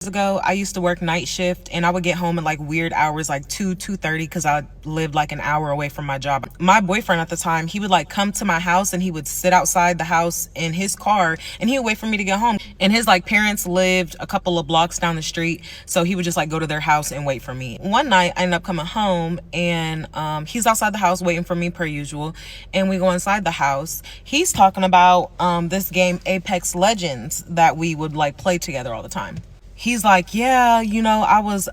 ago, I used to work night shift, and I would get home at like weird hours, like 2:30, because I lived like an hour away from my job. My boyfriend at the time, he would like come to my house, and he would sit outside the house in his car, and he would wait for me to get home. And his like parents lived a couple of blocks down the street, so he would just like go to their house and wait for me. One night I ended up coming home, and he's outside the house waiting for me per usual, and we go inside the house. He's talking about this game Apex Legends that we would like play together all the time. He's like, yeah, you know, I was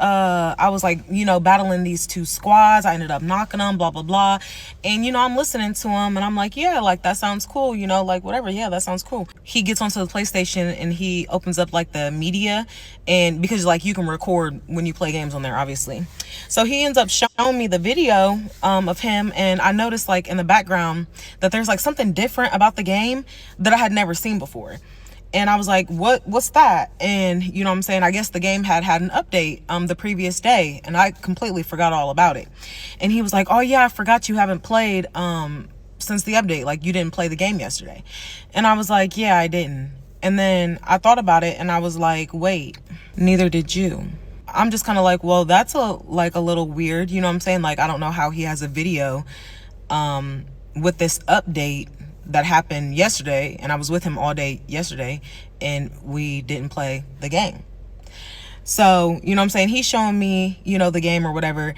like, you know, battling these two squads. I ended up knocking them, blah, blah, blah. And, you know, I'm listening to him, and I'm like, yeah, like, that sounds cool, you know, like, whatever. Yeah, that sounds cool. He gets onto the PlayStation, and he opens up like the media, and because like you can record when you play games on there, obviously. So he ends up showing me the video of him, and I noticed like in the background that there's like something different about the game that I had never seen before. And I was like, what's that? And you know what I'm saying? I guess the game had an update the previous day, and I completely forgot all about it. And he was like, oh yeah, I forgot you haven't played since the update. Like, you didn't play the game yesterday. And I was like, yeah, I didn't. And then I thought about it, and I was like, wait, neither did you. I'm just kind of like, well, that's a little weird. You know what I'm saying? Like, I don't know how he has a video with this update that happened yesterday, and I was with him all day yesterday, and we didn't play the game. So, you know what I'm saying? He's showing me, you know, the game or whatever.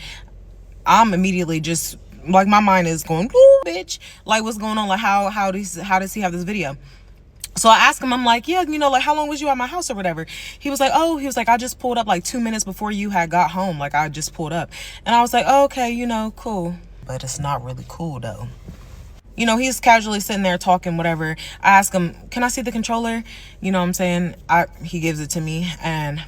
I'm immediately just like, my mind is going, ooh, bitch, like, what's going on? Like, how does he have this video? So I asked him, I'm like, yeah, you know, like, how long was you at my house or whatever? He was like, I just pulled up like 2 minutes before you had got home. Like, I just pulled up. And I was like, oh, okay, you know, cool. But it's not really cool though. You know, he's casually sitting there talking, whatever. I ask him, can I see the controller? You know what I'm saying? He gives it to me, and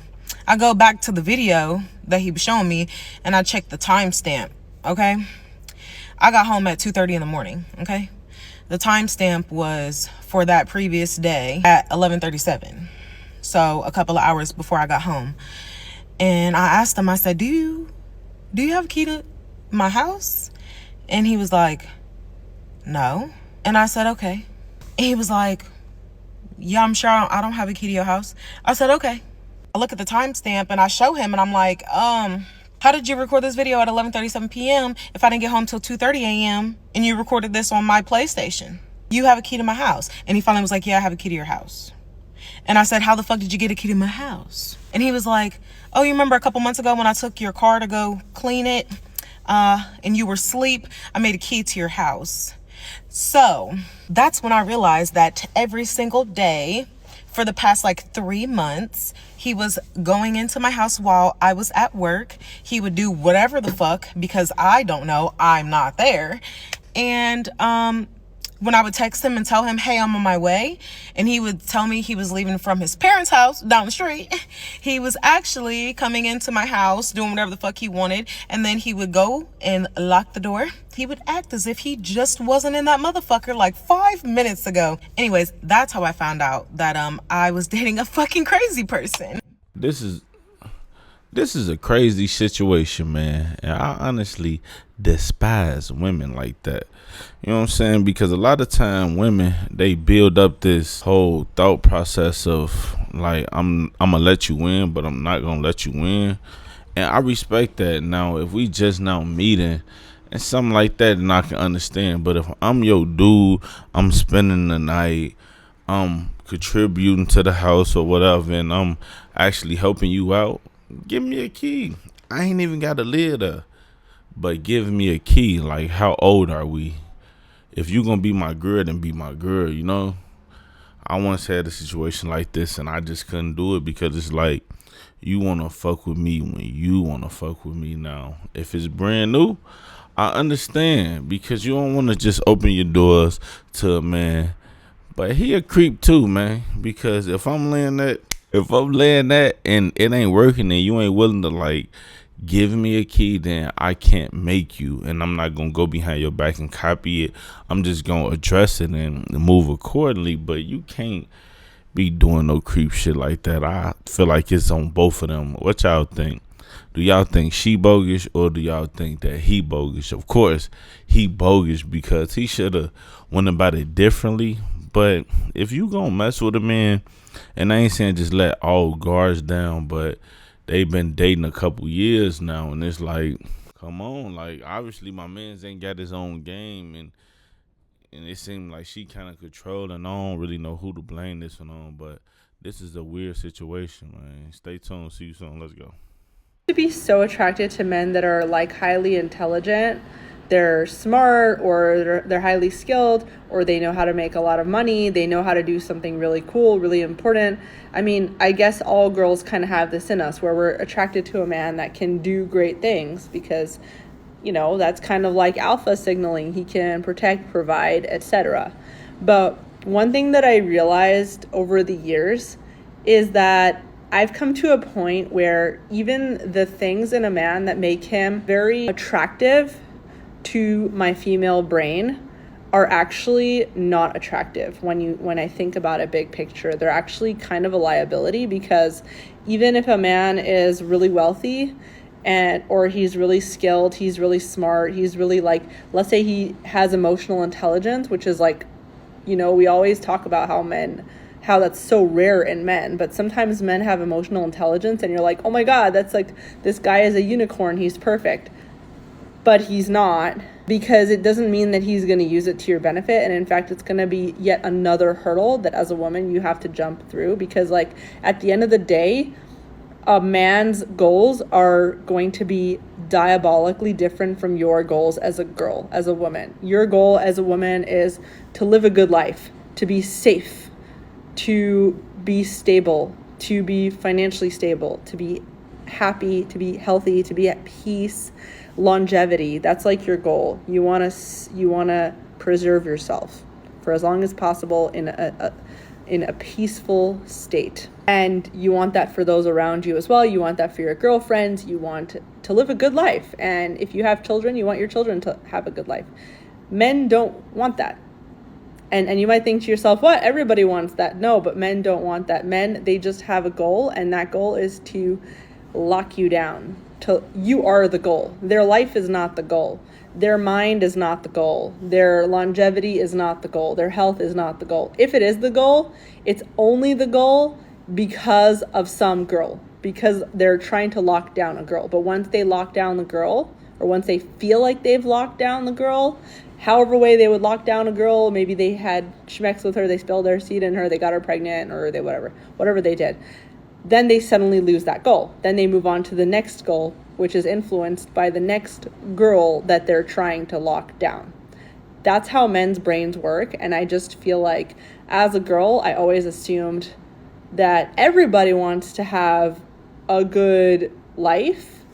I go back to the video that he was showing me, and I check the timestamp, okay? I got home at 2:30 in the morning, okay? The timestamp was for that previous day at 11:37. So a couple of hours before I got home. And I asked him, I said, do you have a key to my house? And he was like, no. And I said, okay. And he was like, yeah, I'm sure I don't have a key to your house. I said, okay. I look at the timestamp, and I show him, and I'm like, how did you record this video at 11:37 p.m. if I didn't get home till 2:30 a.m. and you recorded this on my PlayStation? You have a key to my house. And he finally was like, yeah, I have a key to your house. And I said, how the fuck did you get a key to my house? And he was like, oh, you remember a couple months ago when I took your car to go clean it, and you were asleep? I made a key to your house. So that's when I realized that every single day for the past like 3 months, he was going into my house while I was at work. He would do whatever the fuck, because I don't know, I'm not there. And when I would text him and tell him, hey, I'm on my way, and he would tell me he was leaving from his parents' house down the street, he was actually coming into my house doing whatever the fuck he wanted, and then he would go and lock the door. He would act as if he just wasn't in that motherfucker like 5 minutes ago. Anyways, that's how I found out that I was dating a fucking crazy person. This is a crazy situation, man. And I honestly despise women like that. You know what I'm saying? Because a lot of time women, they build up this whole thought process of like, I'm gonna let you win, but I'm not gonna let you win. And I respect that. Now, if we just now meeting and something like that, then I can understand. But if I'm your dude, I'm spending the night, I'm contributing to the house or whatever, and I'm actually helping you out, give me a key. I ain't even got to live there, but give me a key. Like, how old are we? If you gonna be my girl, then be my girl, you know? I once had a situation like this, and I just couldn't do it, because it's like, you want to fuck with me when you want to fuck with me. Now, if it's brand new, I understand, because you don't want to just open your doors to a man. But he a creep too, man, because if I'm laying that and it ain't working, and you ain't willing to like give me a key, then I can't make you, and I'm not gonna go behind your back and copy it. I'm just gonna address it and move accordingly. But you can't be doing no creep shit like that. I feel like it's on both of them. What y'all think? Do y'all think she bogus, or do y'all think that he bogus? Of course, he bogus, because he should have went about it differently. But if you gonna mess with a man, and I ain't saying just let all guards down, but they've been dating a couple years now, and it's like, come on, like obviously my man's ain't got his own game, and it seemed like she kind of controlled, and I don't really know who to blame this one on, but this is a weird situation, man. Stay tuned. See you soon. Let's go. To be so attracted to men that are like highly intelligent, they're smart, or they're highly skilled, or they know how to make a lot of money, they know how to do something really cool, really important. I mean, I guess all girls kind of have this in us where we're attracted to a man that can do great things because, you know, that's kind of like alpha signaling. He can protect, provide, etc. But one thing that I realized over the years is that I've come to a point where even the things in a man that make him very attractive to my female brain are actually not attractive when I think about a big picture. They're actually kind of a liability, because even if a man is really wealthy or he's really skilled, he's really smart, he's really, like, let's say he has emotional intelligence, which is like, you know, we always talk about how that's so rare in men, but sometimes men have emotional intelligence and you're like, oh my God, that's like, this guy is a unicorn, he's perfect. But he's not, because it doesn't mean that he's going to use it to your benefit. And in fact, it's going to be yet another hurdle that as a woman you have to jump through, because like at the end of the day, a man's goals are going to be diabolically different from your goals as a girl, as a woman. Your goal as a woman is to live a good life, to be safe, to be stable, to be financially stable, to be happy, to be healthy, to be at peace. Longevity, that's like your goal. You want to preserve yourself for as long as possible in a peaceful state, and you want that for those around you as well. You want that for your girlfriends. You want to live a good life, and if you have children, you want your children to have a good life. Men don't want that. And you might think to yourself, what? Everybody wants that. No, but men don't want that. Men, they just have a goal, and that goal is to lock you down. You are the goal. Their life is not the goal. Their mind is not the goal. Their longevity is not the goal. Their health is not the goal. If it is the goal, it's only the goal because of some girl, because they're trying to lock down a girl. But once they lock down the girl, or once they feel like they've locked down the girl, however way they would lock down a girl, maybe they had schmecks with her, they spilled their seed in her, they got her pregnant, or they whatever they did, then they suddenly lose that goal. Then they move on to the next goal, which is influenced by the next girl that they're trying to lock down. That's how men's brains work. And I just feel like as a girl, I always assumed that everybody wants to have a good life.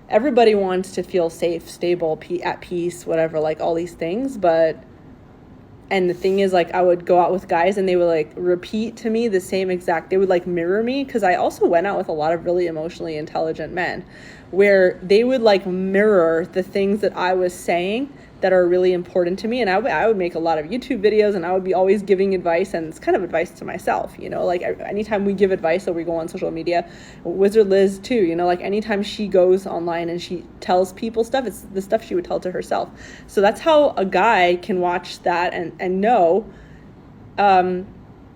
Everybody wants to feel safe, stable, at peace, whatever, like all these things. And the thing is, like, I would go out with guys and they would like repeat to me the same exact, they would like mirror me, because I also went out with a lot of really emotionally intelligent men where they would like mirror the things that I was saying that are really important to me. And I would make a lot of YouTube videos, and I would be always giving advice, and it's kind of advice to myself, you know, like anytime we give advice or we go on social media, Wizard Liz too, you know, like anytime she goes online and she tells people stuff, it's the stuff she would tell to herself. So that's how a guy can watch that and know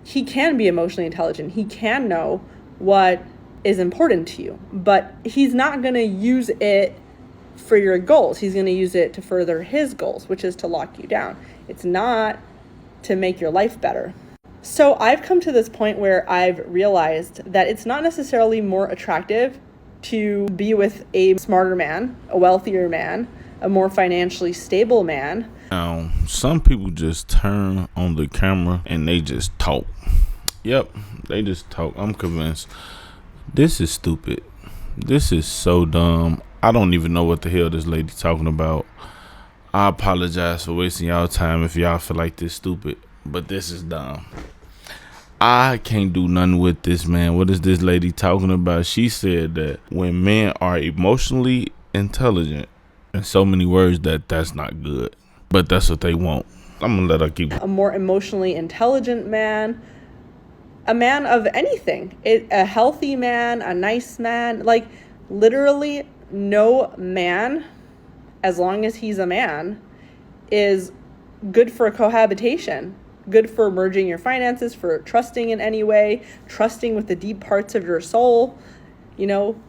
he can be emotionally intelligent. He can know what is important to you, but he's not going to use it for your goals. He's going to use it to further his goals, which is to lock you down. It's not to make your life better. So I've come to this point where I've realized that it's not necessarily more attractive to be with a smarter man, a wealthier man, a more financially stable man. Now, some people just turn on the camera and they just talk. Yep, they just talk. I'm convinced. This is stupid. This is so dumb. I don't even know what the hell this lady talking about. I apologize for wasting y'all time if y'all feel like this stupid, but this is dumb. I can't do nothing with this, man. What is this lady talking about? She said that when men are emotionally intelligent, in so many words, that's not good, but that's what they want. I'm gonna let her keep. A more emotionally intelligent man, a man of anything, a healthy man, a nice man, like literally no man, as long as he's a man, is good for cohabitation, good for merging your finances, for trusting in any way, trusting with the deep parts of your soul,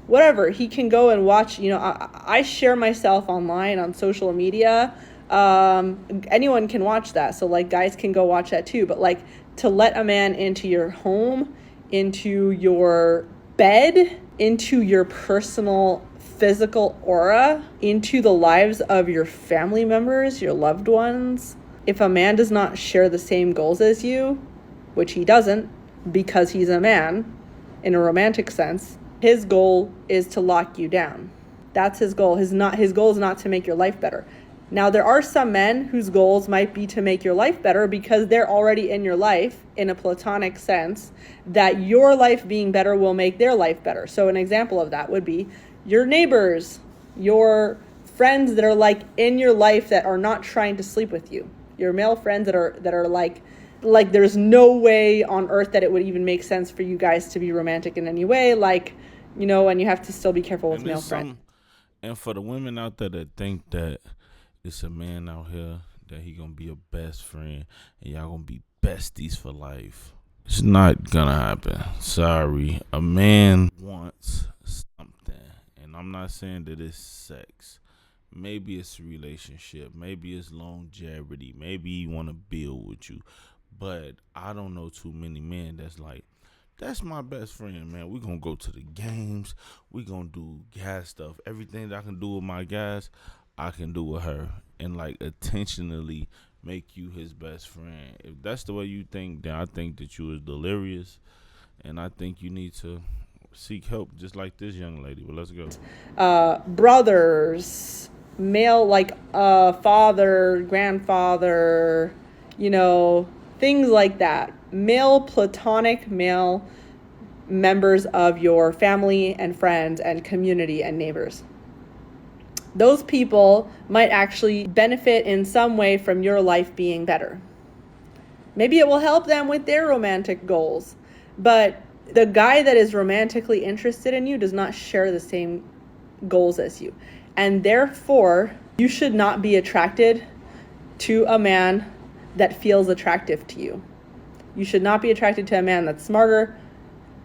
whatever. He can go and watch, I share myself online on social media. Anyone can watch that. So like guys can go watch that too. But like to let a man into your home, into your bed, into your personal physical aura, into the lives of your family members, your loved ones. If a man does not share the same goals as you, which he doesn't because he's a man in a romantic sense, his goal is to lock you down. That's his goal. His goal is not to make your life better. Now, there are some men whose goals might be to make your life better because they're already in your life in a platonic sense, that your life being better will make their life better. So an example of that would be your neighbors, your friends that are like in your life that are not trying to sleep with you. Your male friends that are like there's no way on earth that it would even make sense for you guys to be romantic in any way. And you have to still be careful with male friends. And for the women out there that think that it's a man out here that he gonna be a best friend and y'all gonna be besties for life, it's not gonna happen. Sorry. A man wants something, and I'm not saying that it's sex. Maybe it's a relationship. Maybe it's longevity. Maybe he want to build with you. But I don't know too many men that's like, that's my best friend, man. We're going to go to the games. We're going to do gas stuff. Everything that I can do with my guys, I can do with her. And, like, intentionally make you his best friend. If that's the way you think, then I think that you is delirious. And I think you need to seek help just like this young lady. But let's go. Brothers, male, like father, grandfather, things like that. Platonic male members of your family and friends and community and neighbors. Those people might actually benefit in some way from your life being better. Maybe it will help them with their romantic goals, but the guy that is romantically interested in you does not share the same goals as you. And therefore, you should not be attracted to a man that feels attractive to you. You should not be attracted to a man that's smarter,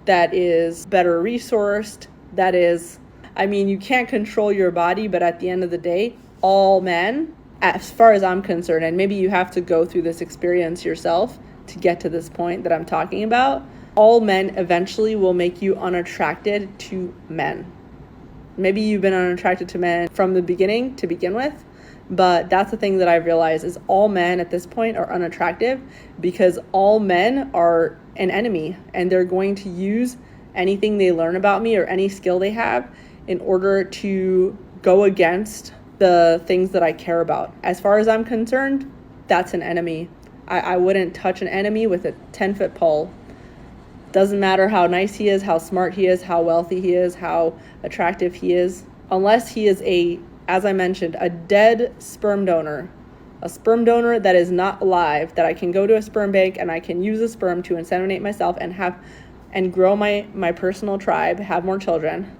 that is better resourced, you can't control your body, but at the end of the day, all men, as far as I'm concerned, and maybe you have to go through this experience yourself to get to this point that I'm talking about, all men eventually will make you unattracted to men. Maybe you've been unattracted to men from the beginning to begin with, but that's the thing that I've realized is all men at this point are unattractive because all men are an enemy and they're going to use anything they learn about me or any skill they have in order to go against the things that I care about. As far as I'm concerned, that's an enemy. I wouldn't touch an enemy with a 10-foot pole. Doesn't matter how nice he is, how smart he is, how wealthy he is, how attractive he is, unless he is as I mentioned, a dead sperm donor, a sperm donor that is not alive, that I can go to a sperm bank and I can use the sperm to inseminate myself and grow my personal tribe, have more children.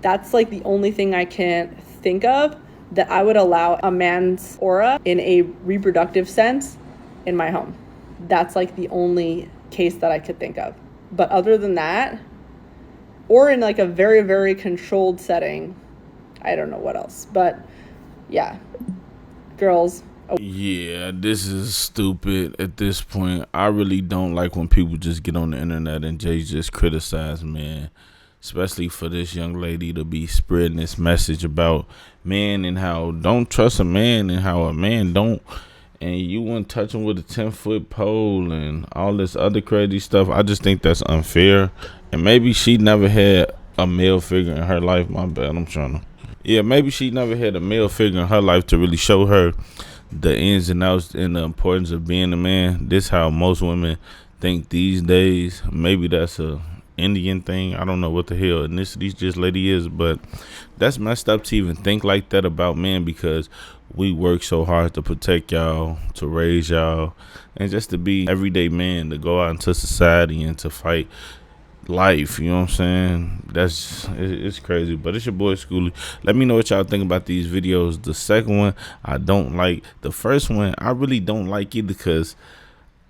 That's like the only thing I can think of that I would allow a man's aura in a reproductive sense in my home. That's like the only case that I could think of. But other than that, or in like a very, very controlled setting, I don't know what else. But yeah, girls. Oh. Yeah, this is stupid at this point. I really don't like when people just get on the internet and just criticize men, especially for this young lady to be spreading this message about men and how don't trust a man and how a man don't. And you wouldn't touch him with a 10-foot pole and all this other crazy stuff. I just think that's unfair. And maybe she never had a male figure in her life. My bad, maybe she never had a male figure in her life to really show her the ins and outs and the importance of being a man. This how most women think these days. Maybe that's a Indian thing. I don't know what the hell ethnicity this lady is, but that's messed up to even think like that about men because we work so hard to protect y'all, to raise y'all, and just to be everyday man, to go out into society and to fight life. You know what I'm saying? It's crazy. But it's your boy Schoolie. Let me know what y'all think about these videos. The second one I don't like. The first one I really don't like either because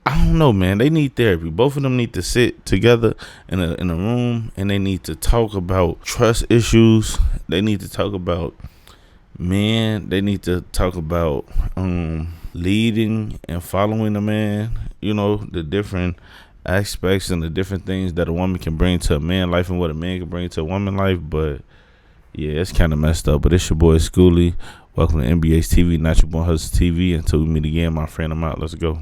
I don't know, man. They need therapy. Both of them need to sit together in a room, and they need to talk about trust issues. They need to talk about men. They need to talk about leading and following a man. You know, the different aspects and the different things that a woman can bring to a man life and what a man can bring to a woman life. But yeah, it's kind of messed up. But it's your boy Schoolie. Welcome to NBA's TV, not your boy Hustle TV. Until we meet again, my friend, I'm out. Let's go.